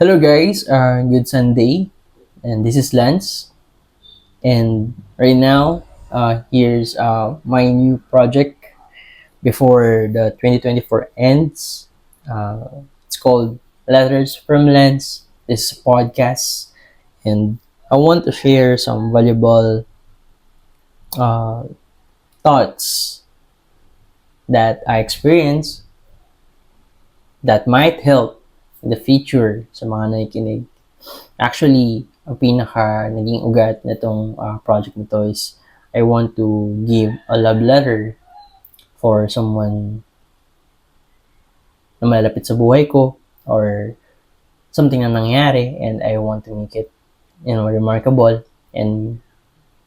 Hello guys, good Sunday, and this is Lance. And right now, here's my new project before the 2024 ends. It's called Letters from Lance. This is a podcast, and I want to share some valuable uh, thoughts that I experienced that might help in the future sa mga nakikinig. Actually, ang pinaka naging ugat nitong project nito is I want to give a love letter for someone na malapit sa buhay ko or something na nangyari and I want to make it, remarkable and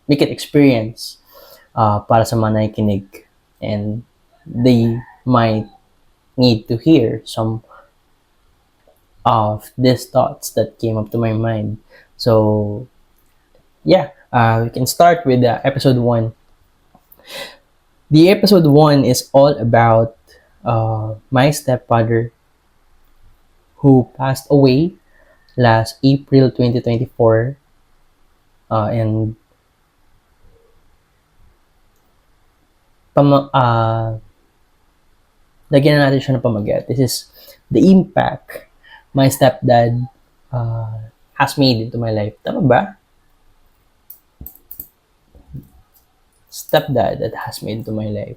make it experience para sa mga nakikinig. And they might need to hear some of these thoughts that came up to my mind. So, yeah, we can start with episode 1. The episode 1 is all about my stepfather who passed away last April 2024. And lagyan na natin siya ng pamagat. This is the impact my stepdad has made into my life. Tama ba? Stepdad that has made into my life.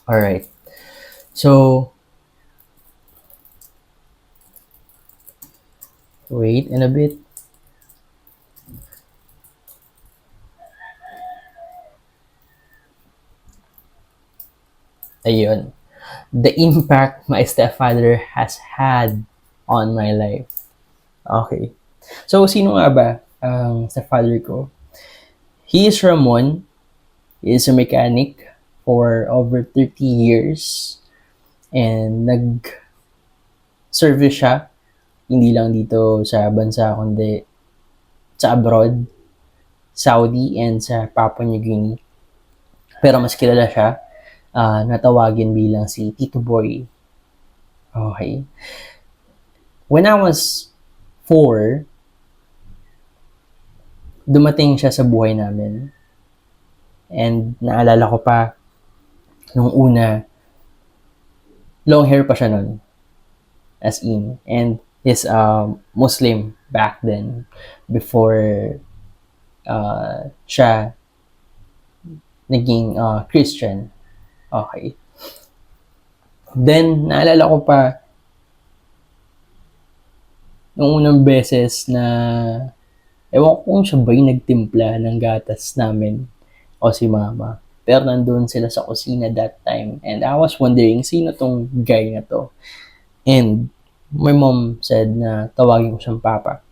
Alright. So, wait in a bit. Ayun. The impact my stepfather has had on my life. Okay. So, sino nga ba ang stepfather ko? He is Ramon. He is a mechanic for over 30 years. And nag-service siya, hindi lang dito sa bansa, kundi sa abroad, Saudi, and sa Papua New Guinea. Pero mas kilala siya, natawagin bilang si Tito Boy. Okay. When I was 4, dumating siya sa buhay namin. And naalala ko pa, nung una, long hair pa siya nun. As in. And he's Muslim back then. Before siya naging Christian. Okay. Then, naalala ko pa, nung unang beses na, ewan ko kung siya ba yung nagtimpla ng gatas namin o si mama. Pero nandun sila sa kusina that time. And I was wondering, sino tong guy na to? And my mom said na tawagin ko siyang papa.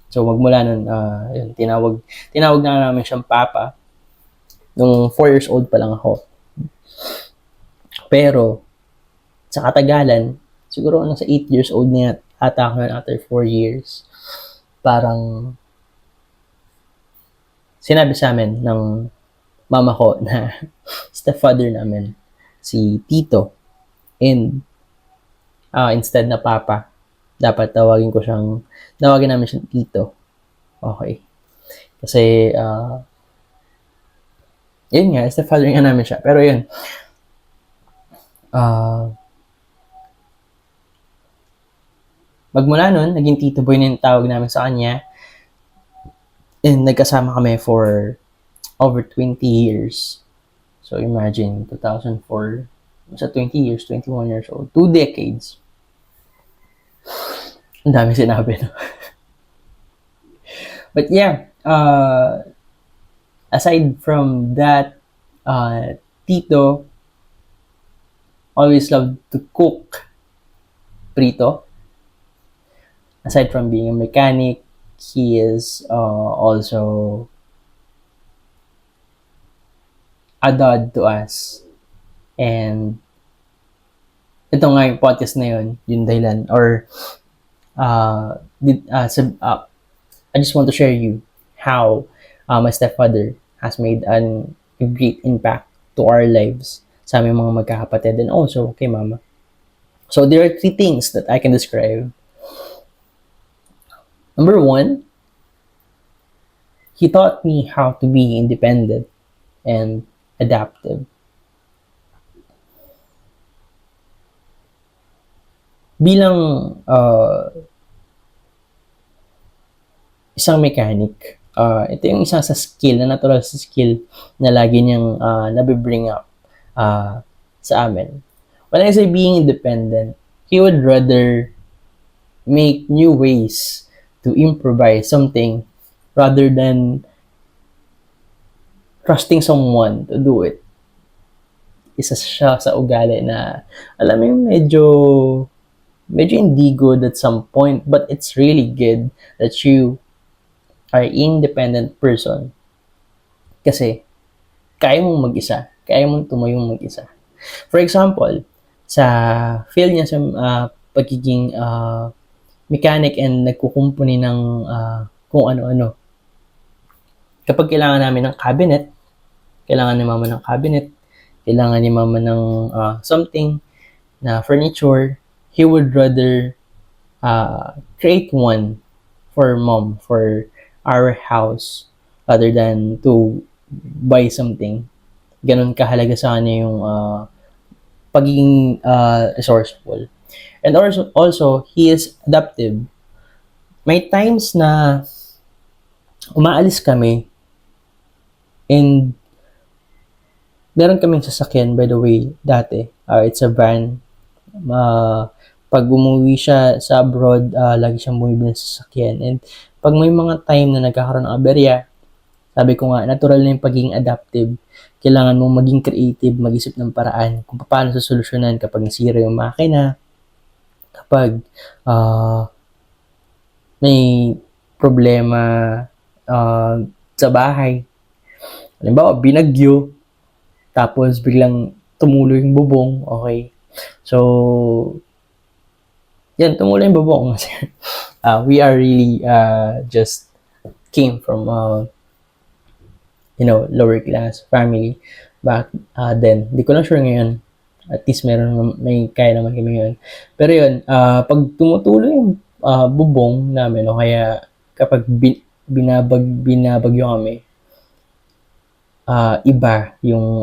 So magmula nun, yun, tinawag na namin siyang papa. Nung 4 years old pa lang ako. Pero, sa katagalan, siguro nasa 8 years old na ata ako after 4 years. Parang, sinabi sa amin ng mama ko na stepfather namin, si Tito. And, instead na papa, dapat tawagin namin siyang Tito. Okay. Kasi, yun nga, stepfather nga namin siya. Pero yun, magmula nun, naging Tito Boy na yung tawag namin sa kanya. And nagkasama kami for over 20 years. So imagine, 2004, sa 20 years, 21 years old, 2 decades. Ang dami sinabi, no? But yeah, aside from that, Tito always loved to cook prito. Aside from being a mechanic, he is also a dad to us. And ito nga yung podcast na yun, yung dahilan. Or, I just want to share you how my stepfather has made a great impact to our lives sa aming mga magkakapatid and also kay mama. So there are 3 things that I can describe. Number one, he taught me how to be independent and adaptive. Bilang isang mechanic, ito yung isa sa skill, na natural sa skill na lagi niyang nabibring up sa amin. When I say being independent, he would rather make new ways to improvise something rather than trusting someone to do it. Isa siya sa ugali na, alam mo yung medyo hindi good at some point, but it's really good that you are independent person. Kasi, kaya mong mag-isa. Kaya mong tumayong mag-isa. For example, sa field niya sa pagiging mechanic and nagkukumpuni ng kung ano-ano. Kapag kailangan namin ng cabinet, kailangan ni mama ng cabinet, kailangan ni mama ng something na furniture, he would rather create one for mom, for our house, rather than to buy something. Ganun kahalaga sa kanya yung pagiging resourceful. And also, he is adaptive. May times na umaalis kami and meron kaming sasakyan, by the way, dati. It's a van. Pag umuwi siya sa abroad, lagi siyang bumibili ng sasakyan. And pag may mga time na nagkakaroon ng aberya, sabi ko nga, natural na yung pagiging adaptive. Kailangan mong maging creative, mag-isip ng paraan kung paano sosolusyonan kapag nasira yung makina, kapag may problema sa bahay. Halimbawa, binagyo, tapos biglang tumulo yung bubong, okay? So, yan, tumulo yung bubong. We are really just came from lower class family back then. Di ko lang sure ngayon. At least may kaya naman kami ngayon. Pero yun, pag tumutulo yung bubong namin, o kaya kapag binabagyo kami, iba yung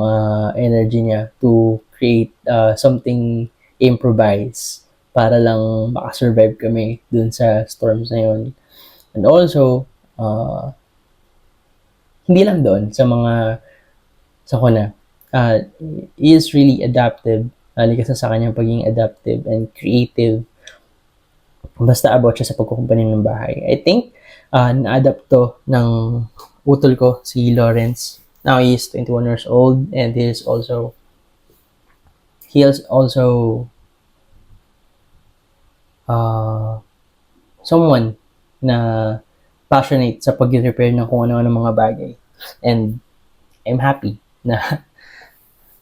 energy niya to create something improvise para lang makasurvive kami dun sa storms na yun. And also, hindi lang doon sa mga sakuna. He is really adaptive. Likas sa kanyang pagiging adaptive and creative. Basta about siya sa pagkukumpanin ng bahay. I think, na-adapt to ng utol ko, si Lawrence. Now, he is 21 years old and he is also someone na passionate sa pag-repair ng kung ano-ano mga bagay. And I'm happy na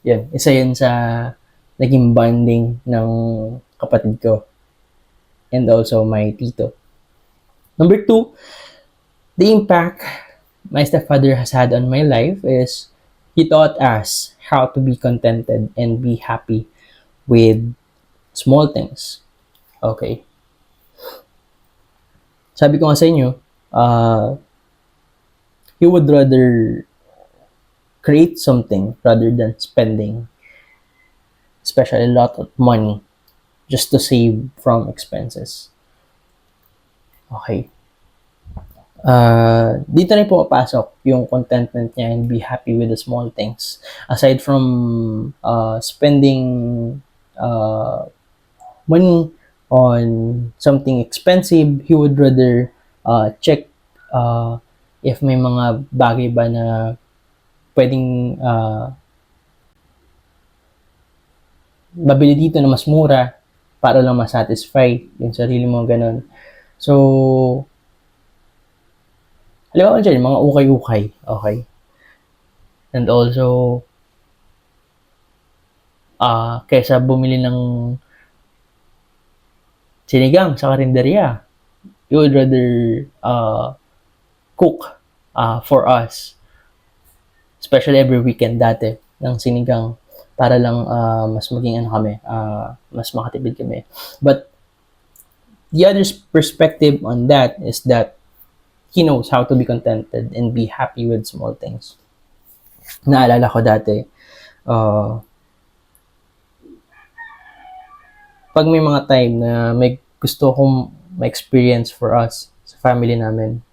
yun, isa yun sa naging bonding ng kapatid ko and also my tito. Number 2, the impact my stepfather has had on my life is he taught us how to be contented and be happy with small things. Okay. Sabi ko nga sa inyo, he would rather create something rather than spending, especially a lot of money, just to save from expenses. Okay. Dito na pumapasok yung contentment niya and be happy with the small things. Aside from spending money on something expensive, he would rather check if may mga bagay ba na pwedeng mabili dito na mas mura para lang ma-satisfy yung sarili mo, ganun. So, halimbawa dyan, mga ukay-ukay, okay? And also, kaysa bumili ng sinigang sa karinderya, you would rather cook for us, especially every weekend dati, ng sinigang para lang mas maging kami, mas makatipid kami. But The other's perspective on that is that he knows how to be contented and be happy with small things. Naalala ko dati, uh, pag may mga time na may gusto kong ma-experience for us sa family namin,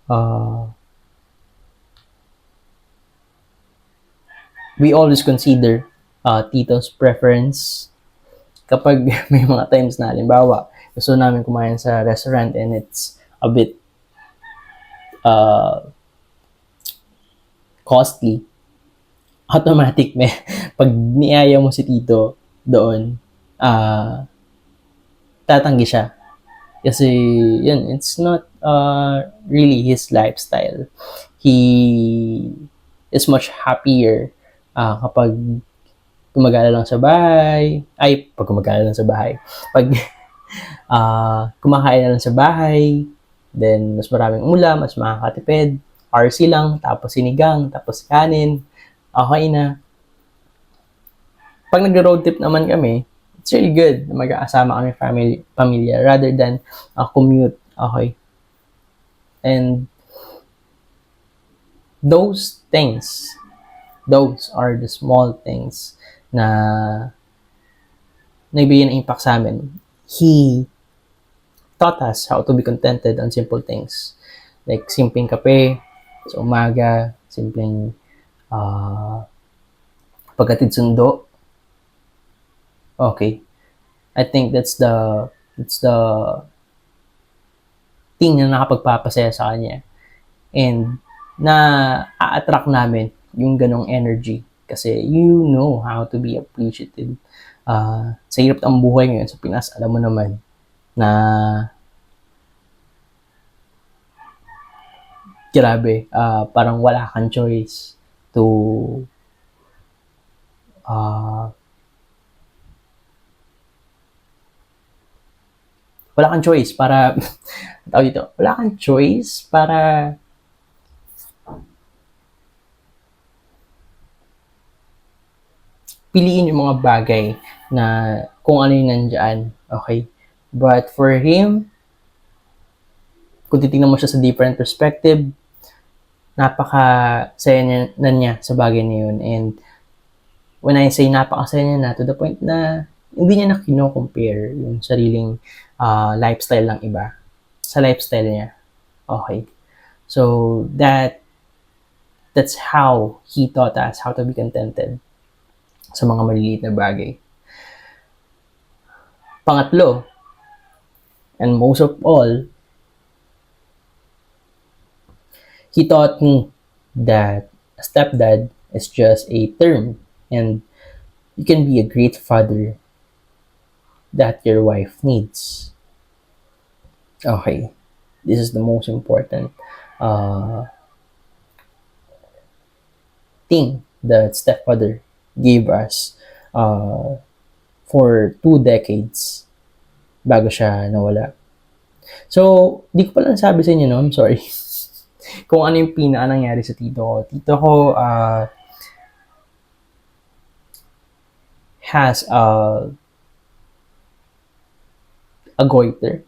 uh, we always consider tito's preference kapag may mga times na halimbawa gusto namin kumain sa restaurant and it's a bit uh, costly, automatic may pag niaya mo si tito doon, tatanggi siya. Kasi, yun, it's not really his lifestyle. He is much happier kapag gumagala lang sa bahay. Ay, pag gumagala lang sa bahay. Pag kumakain na lang sa bahay, then mas maraming ulam, mas makakatipid. RC lang, tapos sinigang, tapos kanin. Okay na. Pag nag-road trip naman kami, it's really good na mag-aasama kami pamilya rather than commute. Okay. And those things, those are the small things na nagbigay ng impact sa amin. He taught us how to be contented on simple things. Like simpleng kape sa umaga, simpleng pagkatid sundo. Okay. I think that's the thing na nakapagpapasaya sa kanya. And na a-attract namin yung ganong energy. Kasi you know how to be appreciative. Sa hirap ang buhay ngayon sa Pinas, alam mo naman na grabe, parang wala kang choice to wala kang choice para tawag dito, wala kang choice para piliin yung mga bagay na kung ano yung nandyan. Okay? But for him, kung titingnan mo siya sa different perspective, napaka-saya niya sa bagay na yun. And when I say napaka-saya niya na, to the point na hindi niya na kino-compare yung sariling lifestyle ng iba sa lifestyle niya. Okay. So, that's how he taught us how to be contented sa mga maliliit na bagay. Pangatlo, and most of all, he taught me that a stepdad is just a term and you can be a great father that your wife needs. Okay, this is the most important thing that stepfather gave us for 2 decades bago siya nawala. So, di ko pala nasabi sa inyo, no? I'm sorry. Kung ano yung nangyari sa tito ko. Tito ko has a goiter.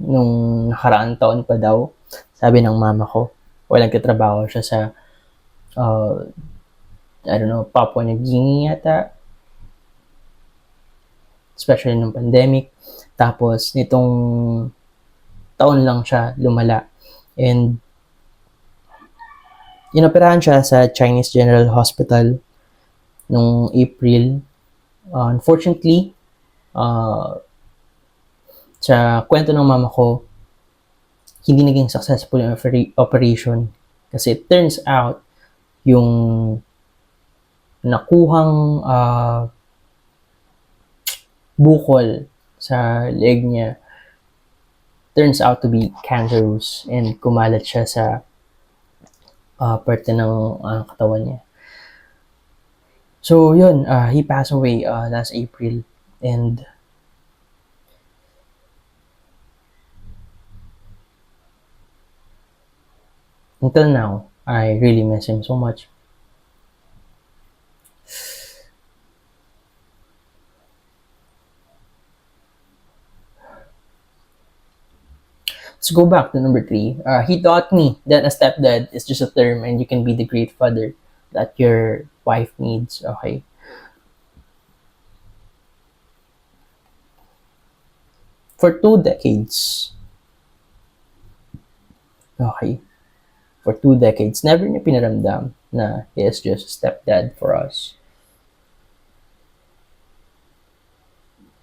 Nung nakaraang taon pa daw, sabi ng mama ko, walang katrabaho siya sa I don't know, Papua New Guinea yata. Especially nung pandemic. Tapos, nitong taon lang siya lumala. And, inoperahan siya sa Chinese General Hospital nung April. Unfortunately, sa kwento ng mama ko, hindi naging successful yung operation. Kasi it turns out, yung nakuhang bukol sa leg niya turns out to be cancerous and kumalat siya sa parte ng katawan niya. So yun, he passed away last April and until now, I really miss him so much. Let's go back to number 3. He taught me that a stepdad is just a term and you can be the great father that your wife needs. Okay. For 2 decades. Okay. For 2 decades, never niya pinaramdam na he is just a stepdad for us.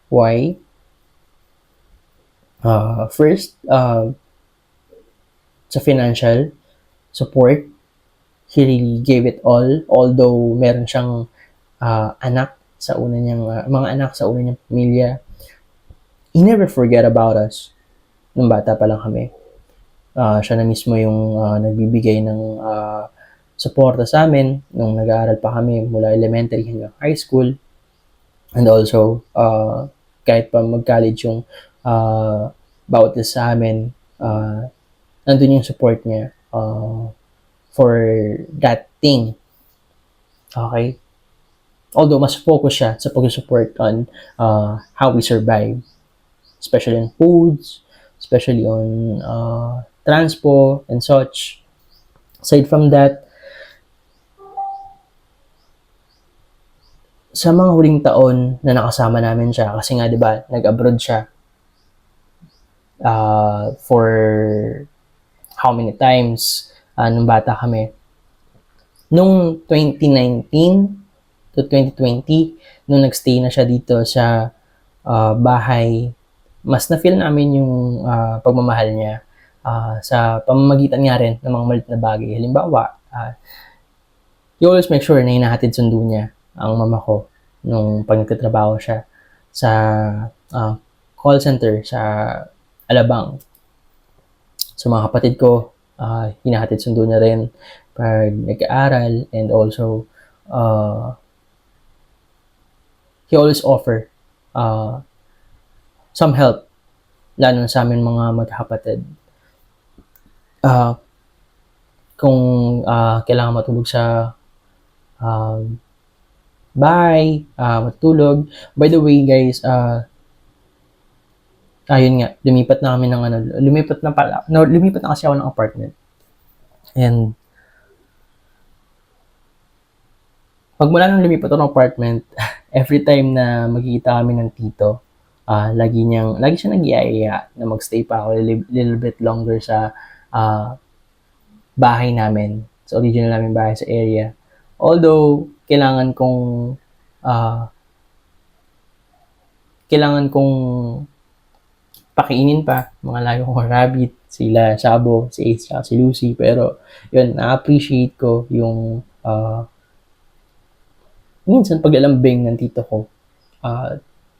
Why? First, sa financial support, he really gave it all. Although meron siyang anak sa una niyang, mga anak sa una niyang pamilya, he never forget about us. Nung bata pa lang kami. Siya na mismo yung nagbibigay ng suporta sa amin nung nag-aaral pa kami mula elementary hanggang high school. And also, kahit pa mag-college yung bawat isa sa amin, nandun yung support niya for that thing. Okay? Although, mas focus siya sa pag-support on how we survive. Especially on foods, especially on transpo and such. Aside from that, sa mga huling taon na nakasama namin siya, kasi nga 'di ba, nag-abroad siya for how many times nung bata kami. Nung 2019 to 2020, nung nagstay na siya dito sa bahay, mas na-feel namin yung pagmamahal niya sa pamamagitan nga rin ng mga malit na bagay. Halimbawa, he always make sure na hinahatid sundo niya ang mama ko nung pag nagtatrabaho siya sa call center sa Alabang. So mga kapatid ko, hinahatid sundo niya rin pag nag-aaral, and also he always offer some help, lalo na sa amin mga magkakapatid. Kung kailangan matulog sa bahay, matulog. By the way, guys, ayun nga, lumipat na kami ng lumipat na kasi ako ng apartment. And pag mula nung lumipat ako ng apartment, every time na magkikita kami ng tito, lagi siya nag-iaya na magstay pa ako little bit longer sa bahay namin, sa original namin bahay sa area. Although, kailangan kong pakiinin pa mga layo kong rabbit, sila Sabo, si Ace, si Lucy. Pero, yun, na-appreciate ko yung minsan pag-alambing ng tito ko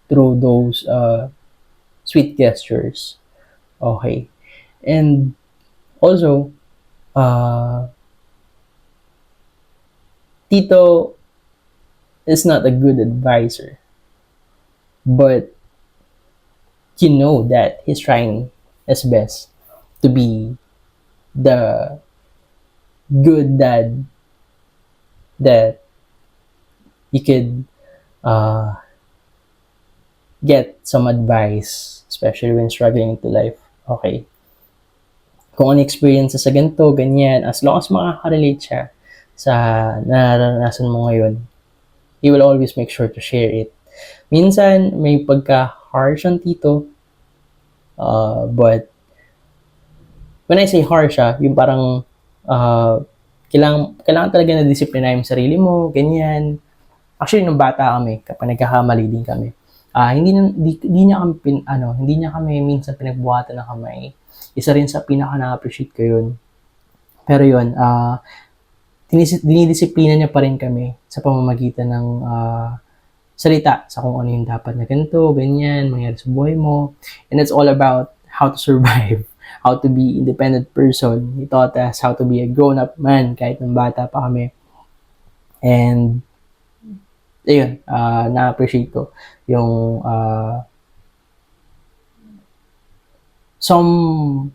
through those sweet gestures. Okay. And also, Tito is not a good advisor, but you know that he's trying his best to be the good dad that you could get some advice, especially when struggling into life. Okay. Kung ano experience sa ganito, ganyan, as long as makaka-relate siya sa nararanasan mo ngayon, he will always make sure to share it. Minsan, may pagka-harsh ang tito, but when I say harsh, yung parang kailangan talaga na disiplina yung sarili mo, ganyan. Actually, nung bata kami, kapag nagkakamali din kami, hindi niya kami minsan pinagbuhatan ng kamay. Isa rin sa pinaka na-appreciate ko yun. Pero yun, dinidisiplina niya pa rin kami sa pamamagitan ng salita sa kung ano yung dapat na ganito, ganyan, mangyari sa buhay mo. And it's all about how to survive, how to be independent person. He taught us how to be a grown-up man kahit nung bata pa kami. And ayun, na-appreciate ko yung some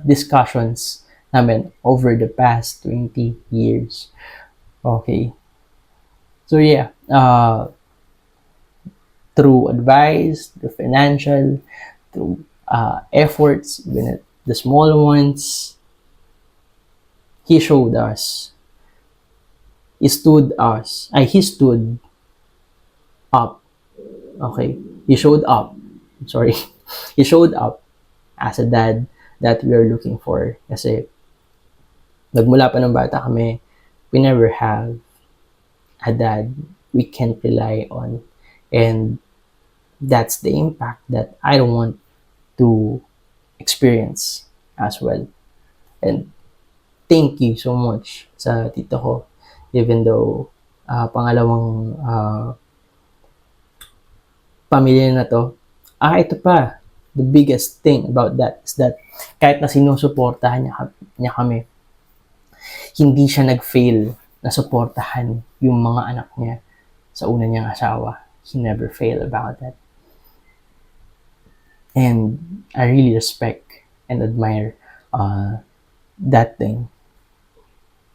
discussions namin over the past 20 years. Okay. So yeah, through advice, through financial, through efforts, even the small ones. He showed us. He stood up. Okay? He showed up. Sorry. He showed up as a dad that we are looking for. Kasi, nagmula pa ng bata kami, we never have a dad we can't rely on. And that's the impact that I don't want to experience as well. And thank you so much sa tito ko. Even though pangalawang pamilya na to. Ito pa. The biggest thing about that is that kahit na sinusuportahan niya kami, hindi siya nag-fail na suportahan yung mga anak niya sa una niyang asawa. He never failed about that. And I really respect and admire that thing.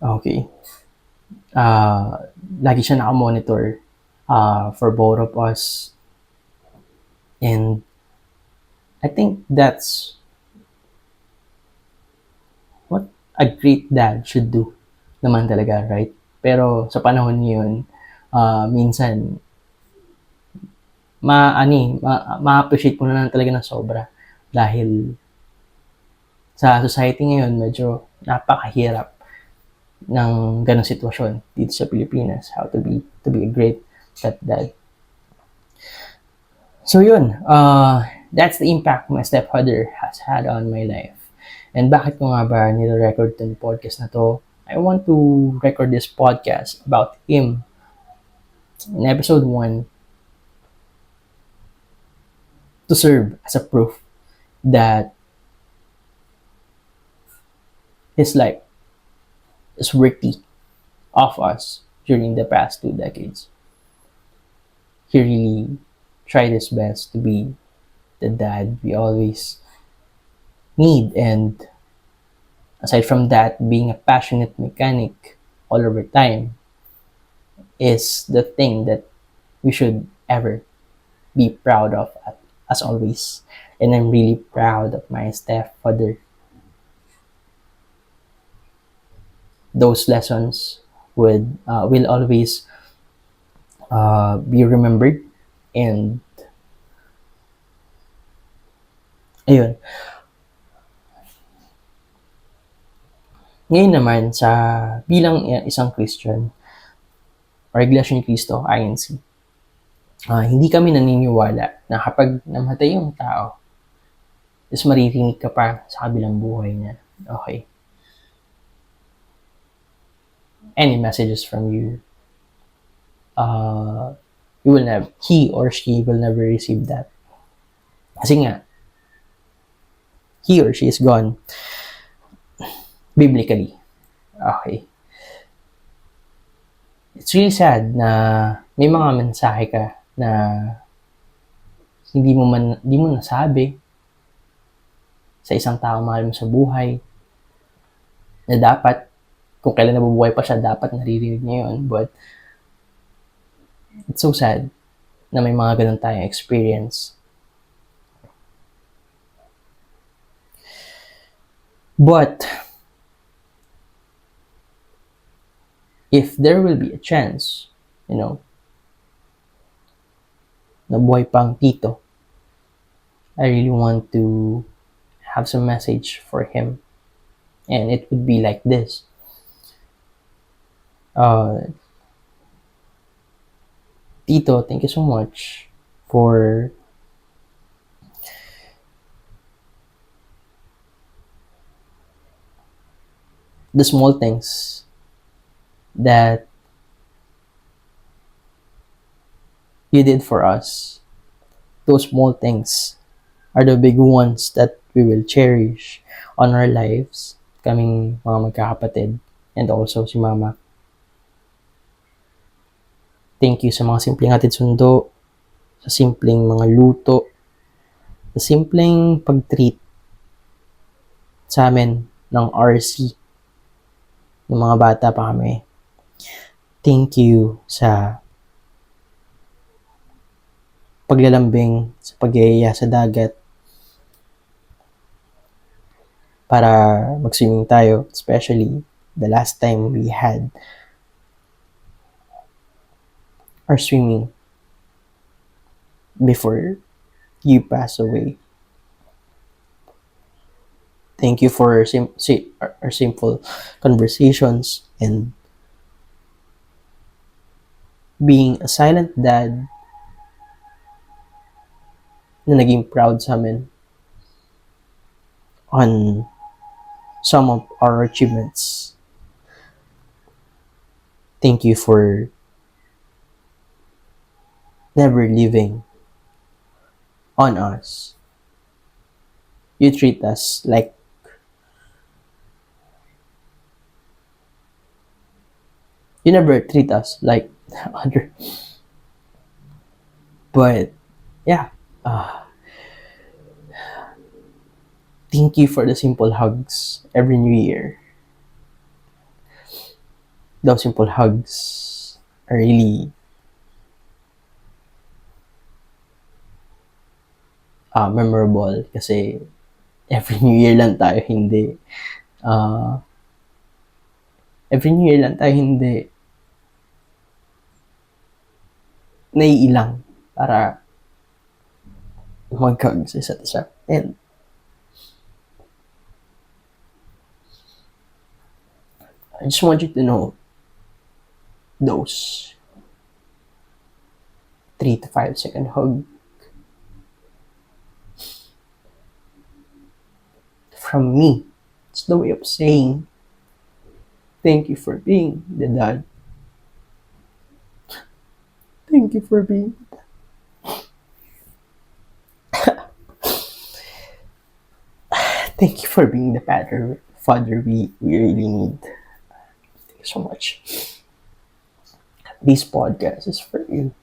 Okay. Lagi siya nakamonitor for both of us. And I think that's what a great dad should do naman talaga, right? Pero sa panahon yun, minsan, ma-appreciate mo na lang talaga ng sobra. Dahil sa society ngayon, medyo napakahirap ng ganong sitwasyon dito sa Pilipinas. How to be a great stepdad. So yun, that's the impact my stepfather has had on my life. And bakit ko nga ba nire-record itong podcast na to? I want to record this podcast about him. In episode 1, to serve as a proof that his life is worthy of us during the past 2 decades. He really tried his best to be the dad we always need, and aside from that, being a passionate mechanic all over time is the thing that we should ever be proud of as always. And I'm really proud of my stepfather. Those lessons will always be remembered. And ayun. Ngayon naman, sa bilang isang Christian, or Iglesia ni Cristo, INC, hindi kami naniniwala na kapag namatay yung tao, tapos maririnig ka pa sa kabilang buhay niya. Okay. Any messages from you, he or she will never receive that. Kasi nga, he or she is gone biblically. Okay. It's really sad na may mga mensahe ka na hindi mo nasabi sa isang tao mahal mo sa buhay, na dapat, kung kailan nabubuhay pa siya, dapat naririnig niya yun. But it's so sad na may mga ganun tayong experience. But if there will be a chance, na buhay pang tito, I really want to have some message for him. And it would be like this. Tito, thank you so much for the small things that you did for us. Those small things are the big ones that we will cherish on our lives, kaming mga magkakapatid, and also si Mama. Thank you sa mga simpleng hatid sundo, sa simpleng mga luto, sa simpleng pag-treat sa amin ng RC, ng mga bata pa kami. Thank you sa paglalambing, sa pag-iaya sa dagat. para mag-swimming tayo, especially the last time we had our swimming before you pass away. Thank you for our simple conversations and being a silent dad na naging proud sa amin on some of our achievements. Thank you for never leaving on us. You treat us like you never treat us like other. But yeah, thank you for the simple hugs every new year. Those simple hugs are really memorable kasi every new year lang tayo hindi every new year lang tayo hindi naiilang para mag-hug sa isa't isa. And I just want you to know those 3 to 5 second hug from me. It's the way of saying thank you for being the dad. Thank you for being thank you for being the father we really need. Thank you so much. This podcast is for you.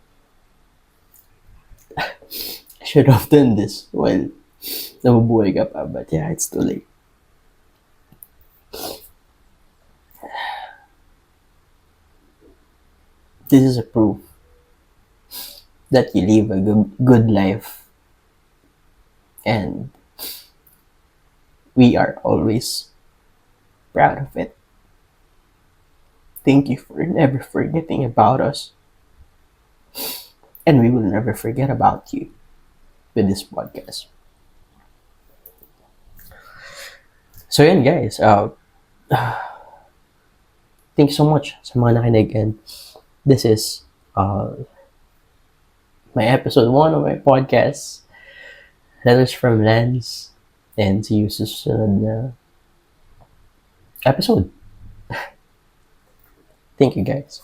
I should have done this while nabubuhay ka pa, but yeah, it's too late. This is a proof that you live a good life, and we are always proud of it. Thank you for never forgetting about us, and we will never forget about you with this podcast. So yan guys, thank you so much sa mga nakinig, and this is my episode 1 of my podcast, Letters from Lens, and see you sa susunod na episode. Thank you guys.